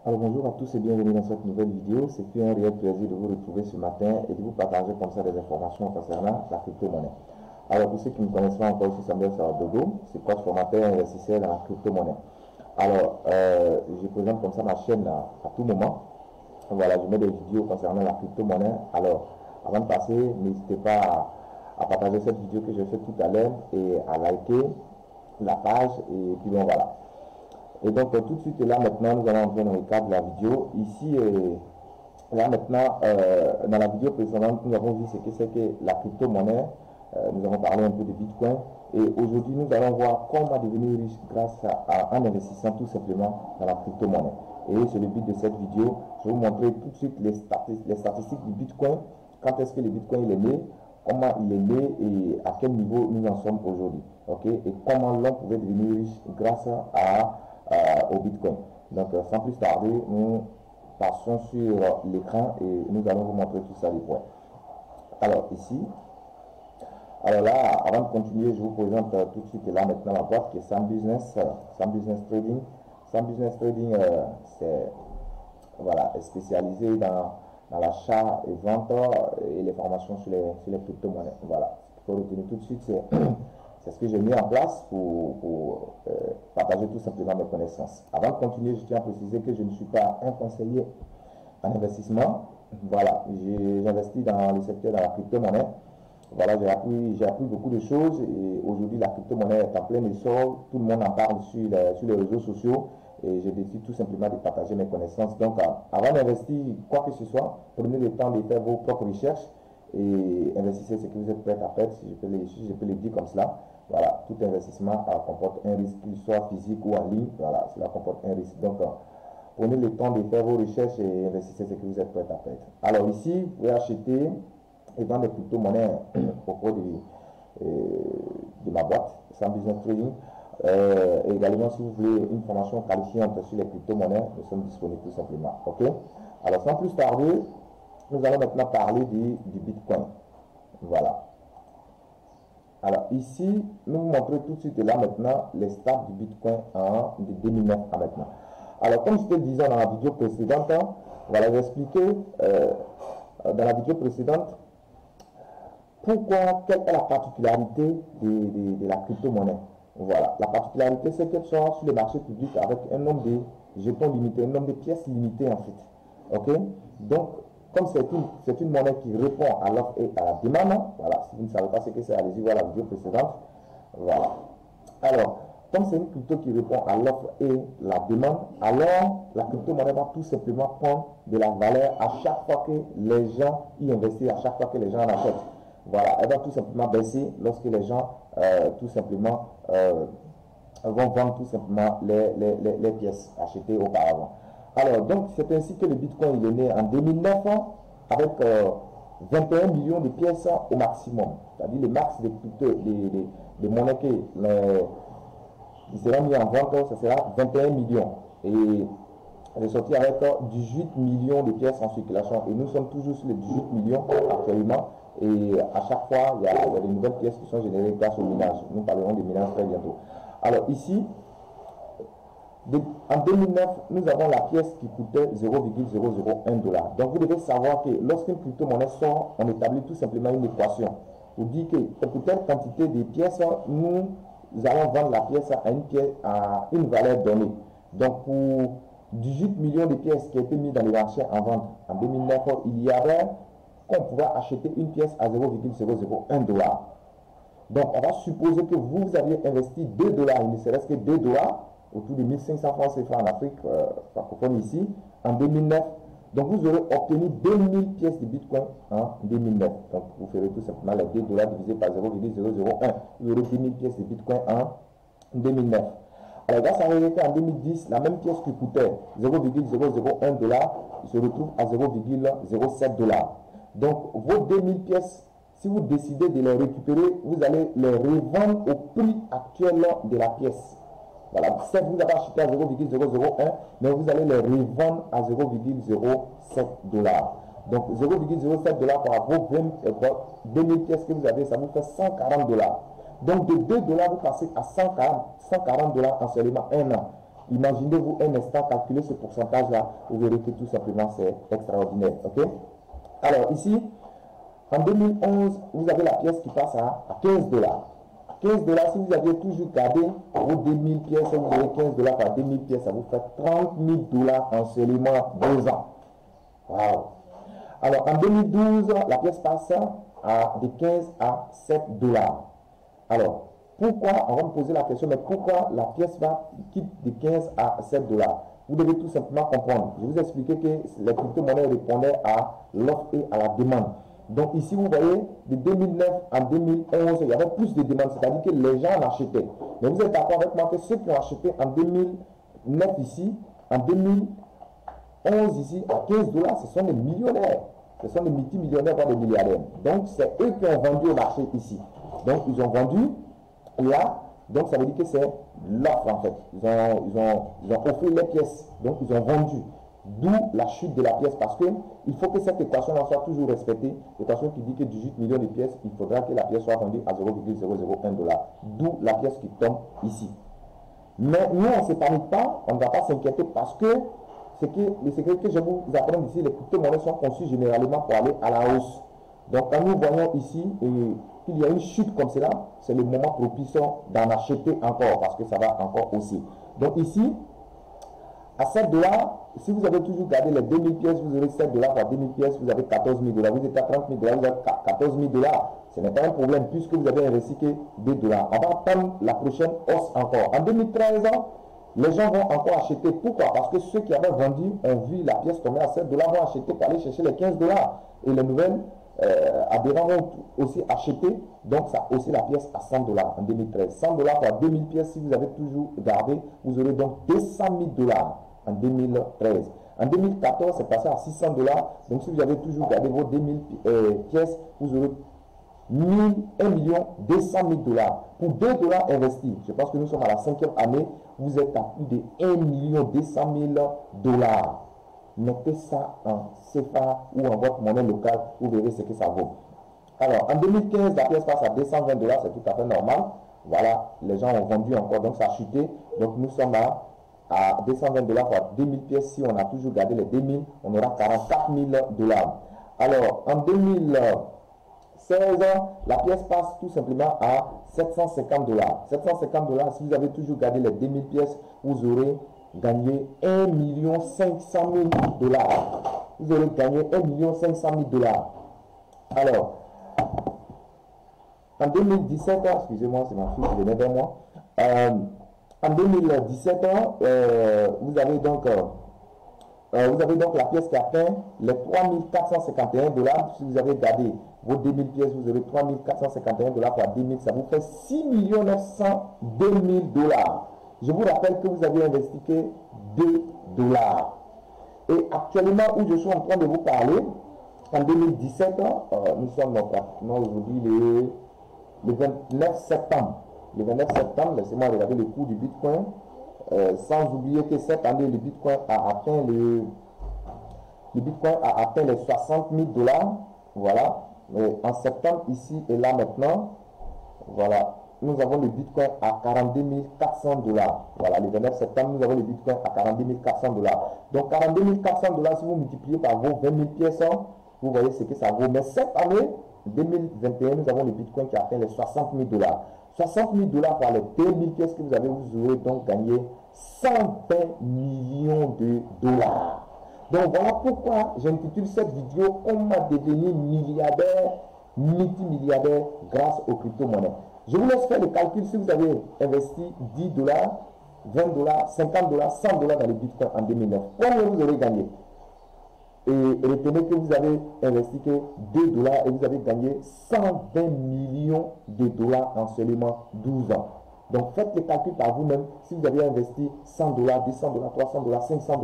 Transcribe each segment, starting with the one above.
Alors bonjour à tous et bienvenue dans cette nouvelle vidéo. C'est un réel plaisir de vous retrouver ce matin et de vous partager comme ça des informations concernant la crypto-monnaie. Alors pour ceux qui ne me connaissent pas encore, je suis Samuel Saradogo, c'est coach formateur et investisseur dans la crypto-monnaie. Alors je présente comme ça ma chaîne à tout moment. Voilà, je mets des vidéos concernant la crypto-monnaie. Alors avant de passer, n'hésitez pas à partager cette vidéo que j'ai faite tout à l'heure et à liker la page et puis bon voilà. Et donc tout de suite là maintenant nous allons entrer dans le cadre de la vidéo. Ici là maintenant dans la vidéo précédente nous avons vu ce que c'est que la crypto-monnaie. Nous avons parlé un peu de Bitcoin et aujourd'hui nous allons voir comment devenir riche grâce en investissant tout simplement dans la crypto-monnaie. Et c'est le but de cette vidéo. Je vais vous montrer tout de suite les statistiques du Bitcoin, quand est-ce que le Bitcoin il est né, comment il est né et à quel niveau nous en sommes aujourd'hui. Ok, et comment l'on pouvait devenir riche grâce au Bitcoin. Donc sans plus tarder, nous passons sur l'écran et nous allons vous montrer tout ça les points. Alors ici, alors là, avant de continuer, je vous présente tout de suite là maintenant la boîte qui est Sam Business Trading. Sam Business Trading, c'est voilà, spécialisé dans l'achat et vente et les formations sur les crypto-monnaies. Voilà, ce qu'il faut retenir tout de suite, c'est ce que j'ai mis en place pour partager tout simplement mes connaissances. Avant de continuer, je tiens à préciser que je ne suis pas un conseiller en investissement. Voilà, j'investis dans le secteur de la crypto-monnaie. Voilà, j'ai appris beaucoup de choses et aujourd'hui la crypto-monnaie est en plein essor. Tout le monde en parle sur les réseaux sociaux et je décide tout simplement de partager mes connaissances. Donc, avant d'investir quoi que ce soit, prenez le temps de faire vos propres recherches et investissez ce que vous êtes prêt à perdre, si je peux le dire comme cela. Voilà, tout investissement comporte un risque, qu'il soit physique ou en ligne. Voilà, cela comporte un risque. Donc, prenez le temps de faire vos recherches et investissez ce que vous êtes prêt à perdre. Alors ici, vous pouvez acheter et vendre des crypto-monnaies auprès de ma boîte, Sam Business Trading. Et également, si vous voulez une formation qualifiante sur les crypto-monnaies, nous sommes disponibles tout simplement. Ok. Alors, sans plus tarder, nous allons maintenant parler du Bitcoin. Voilà. Alors, ici, nous vous montrons tout de suite là maintenant les stats du Bitcoin de 2009 à maintenant. Alors, comme je te le disais dans la vidéo précédente, voilà, j'ai expliqué dans la vidéo précédente quelle est la particularité de la crypto-monnaie. Voilà, la particularité c'est qu'elle sort sur le marché public avec un nombre de jetons limités, un nombre de pièces limitées en fait. Ok, donc comme c'est une monnaie qui répond à l'offre et à la demande, voilà, si vous ne savez pas ce que c'est, allez-y voir la vidéo précédente. Voilà. Alors, comme c'est une crypto qui répond à l'offre et la demande, alors la crypto-monnaie va tout simplement prendre de la valeur à chaque fois que les gens y investissent, à chaque fois que les gens en achètent. Voilà, elle va tout simplement baisser lorsque les gens tout simplement vont vendre tout simplement les pièces achetées auparavant. Alors, donc, c'est ainsi que le Bitcoin il est né en 2009 avec 21 millions de pièces au maximum. C'est-à-dire le max de monnaies qui sera mis en vente, ce sera 21 millions. Et elle est sortie avec 18 millions de pièces en circulation. Et nous sommes toujours sur les 18 millions actuellement. Et à chaque fois, il y a des nouvelles pièces qui sont générées grâce au minage. Nous parlerons de minage très bientôt. Alors ici, en 2009, nous avons la pièce qui coûtait 0,001 $. Donc vous devez savoir que lorsqu'une crypto-monnaie sort, on établit tout simplement une équation pour dire que pour telle quantité de pièces, nous allons vendre la pièce à une valeur donnée. Donc pour 18 millions de pièces qui étaient mises dans les marchés en vente en 2009, il y avait qu'on pouvait acheter une pièce à 0,001 $. Donc, on va supposer que vous aviez investi 2 $, il ne serait-ce que 2 $, autour de 1500 francs CFA en Afrique, francophone ici, en 2009. Donc, vous aurez obtenu 2000 pièces de Bitcoin en 2009. Donc, vous ferez tout simplement les 2 $ divisé par 0,001. Vous aurez 2000 pièces de Bitcoin en 2009. Alors, grâce à réalité, en 2010, la même pièce qui coûtait 0,001 $, il se retrouve à 0,07 $. Donc, vos 2000 pièces, si vous décidez de les récupérer, vous allez les revendre au prix actuel de la pièce. Voilà, certes, vous avez acheté à 0,001, mais vous allez les revendre à 0,07 $. Donc, 0,07 $ par vos 2000 pièces que vous avez, ça vous fait 140 $. Donc, de 2 $, vous passez à 140 $ en seulement un an. Imaginez-vous un instant calculer ce pourcentage-là, vous verrez que tout simplement c'est extraordinaire. Ok? Alors ici, en 2011, vous avez la pièce qui passe à 15 dollars. 15 dollars, si vous aviez toujours gardé vos 2000 pièces, vous avez 15 dollars par 2000 pièces, ça vous fait 30 000 dollars en seulement 2 ans. Waouh! Alors en 2012, la pièce passe de 15 à 7 dollars. Alors, pourquoi, on va me poser la question, mais pourquoi la pièce quitte de 15 à 7 dollars? Vous devez tout simplement comprendre. Je vous ai expliqué que les crypto-monnaies répondaient à l'offre et à la demande. Donc ici, vous voyez, de 2009 en 2011, il y avait plus de demandes, c'est-à-dire que les gens en achetaient. Mais vous êtes d'accord avec moi que ceux qui ont acheté en 2009 ici, en 2011 ici, à 15 dollars, ce sont des millionnaires. Ce sont des multimillionnaires, pas des milliardaires. Donc c'est eux qui ont vendu au marché ici. Donc ils ont vendu là, donc ça veut dire que c'est l'offre en fait. Ils ont offert les pièces, donc ils ont vendu. D'où la chute de la pièce, parce que il faut que cette équation soit toujours respectée. L'équation qui dit que 18 millions de pièces, il faudra que la pièce soit vendue à 0,001 $. D'où la pièce qui tombe ici. Mais nous, on ne s'épanouit pas, on ne va pas s'inquiéter parce que les secrets que je vous apprends ici, les crypto-monnaies sont conçues généralement pour aller à la hausse. Donc quand nous voyons ici qu'il y a une chute comme cela, c'est le moment propice d'en acheter encore parce que ça va encore aussi. Donc ici, à 7 dollars, si vous avez toujours gardé les 2000 pièces, vous aurez 7 dollars par 2000 pièces, vous avez 14 000 $. Vous êtes à 30 000 $, vous avez 14 000 $. Ce n'est pas un problème puisque vous avez investi que 2 dollars. On va attendre la prochaine hausse encore. En 2013, les gens vont encore acheter. Pourquoi? Parce que ceux qui avaient vendu ont vu la pièce tomber à 7 dollars, vont acheter pour aller chercher les 15 dollars. Et les nouvelles adhérents vont aussi acheter. Donc ça a haussé la pièce à 100 dollars en 2013. 100 dollars par 2000 pièces, si vous avez toujours gardé, vous aurez donc 200 000 $. En 2013. En 2014, c'est passé à 600 dollars. Donc, si vous avez toujours gardé vos 2000 pièces, vous aurez 1 200 000 $. Pour 2 dollars investis, je pense que nous sommes à la 5e année, vous êtes à plus de 1 200 000 $. Mettez ça en CFA ou en votre monnaie locale, vous verrez ce que ça vaut. Alors, en 2015, la pièce passe à 220 $, c'est tout à fait normal. Voilà, les gens ont vendu encore, donc ça a chuté. Donc, nous sommes à 220 $ par 2000 pièces. Si on a toujours gardé les 2000, on aura 44 000 $. Alors, en 2016, la pièce passe tout simplement à 750 $. 750 $, si vous avez toujours gardé les 2000 pièces, vous aurez gagné 1 500 000 $. Vous aurez gagné 1 500 000 $. Alors, en 2017, excusez-moi, c'est ma fille qui venait vers moi. En 2017, vous avez donc la pièce qui atteint les 3451 $. Si vous avez gardé vos 2000 pièces, vous aurez 3451 $ par 2000. Ça vous fait 6 902 000 $. Je vous rappelle que vous avez investi que 2 dollars. Et actuellement, où je suis en train de vous parler, en 2017, nous sommes pratiquement aujourd'hui le 29 septembre. Le 29 septembre, laissez-moi regarder le cours du Bitcoin. Sans oublier que cette année, le Bitcoin a atteint les 60 000 $. Voilà. Mais en septembre, ici et là maintenant, voilà, nous avons le Bitcoin à 42 400 $. Voilà, le 29 septembre, nous avons le Bitcoin à 42 400 $. Donc 42 400 $, si vous multipliez par vos 20 000 pièces, vous voyez ce que ça vaut. Mais cette année, 2021, nous avons le Bitcoin qui a atteint les 60 000 $. 60 000 $ par les 2000 pièces que vous avez, vous aurez donc gagné 120 millions de dollars. Donc voilà pourquoi j'intitule cette vidéo comment devenir milliardaire, multimilliardaire grâce aux crypto-monnaies. Je vous laisse faire le calcul si vous avez investi 10 $, 20 $, 50 $, 100 $ dans le Bitcoin en 2009. Combien vous aurez gagné? Et retenez que vous avez investi que 2 dollars et vous avez gagné 120 millions de dollars en seulement 12 ans. Donc faites le calcul par vous-même. Si vous avez investi 100 $, 200 $, 300 $, 500 $,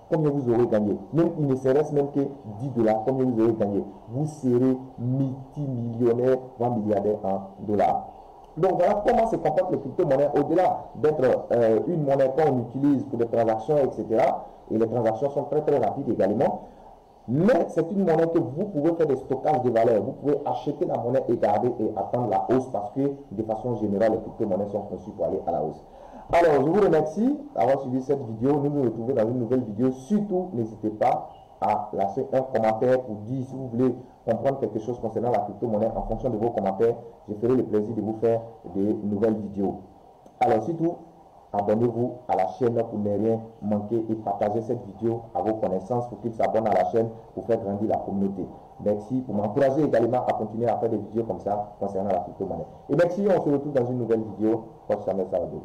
combien vous aurez gagné? Même il ne serait même que 10 $, combien vous aurez gagné? Vous serez multimillionnaire, voire milliardaire en dollars. Donc voilà comment se comporte le crypto-monnaie au-delà d'être une monnaie qu'on utilise pour des transactions, etc. Et les transactions sont très très rapides également. Mais c'est une monnaie que vous pouvez faire des stockages de valeur. Vous pouvez acheter la monnaie et garder et attendre la hausse parce que de façon générale, les crypto-monnaies sont conçues pour aller à la hausse. Alors, je vous remercie d'avoir suivi cette vidéo. Nous nous retrouvons dans une nouvelle vidéo. Surtout, n'hésitez pas à lâcher un commentaire pour dire si vous voulez comprendre quelque chose concernant la crypto-monnaie. En fonction de vos commentaires, je ferai le plaisir de vous faire des nouvelles vidéos. Alors, surtout, abonnez-vous à la chaîne pour ne rien manquer et partagez cette vidéo à vos connaissances pour qu'ils s'abonnent à la chaîne pour faire grandir la communauté. Merci pour m'encourager également à continuer à faire des vidéos comme ça concernant la crypto-monnaie. Et merci, on se retrouve dans une nouvelle vidéo. Coach Samuel Saladou.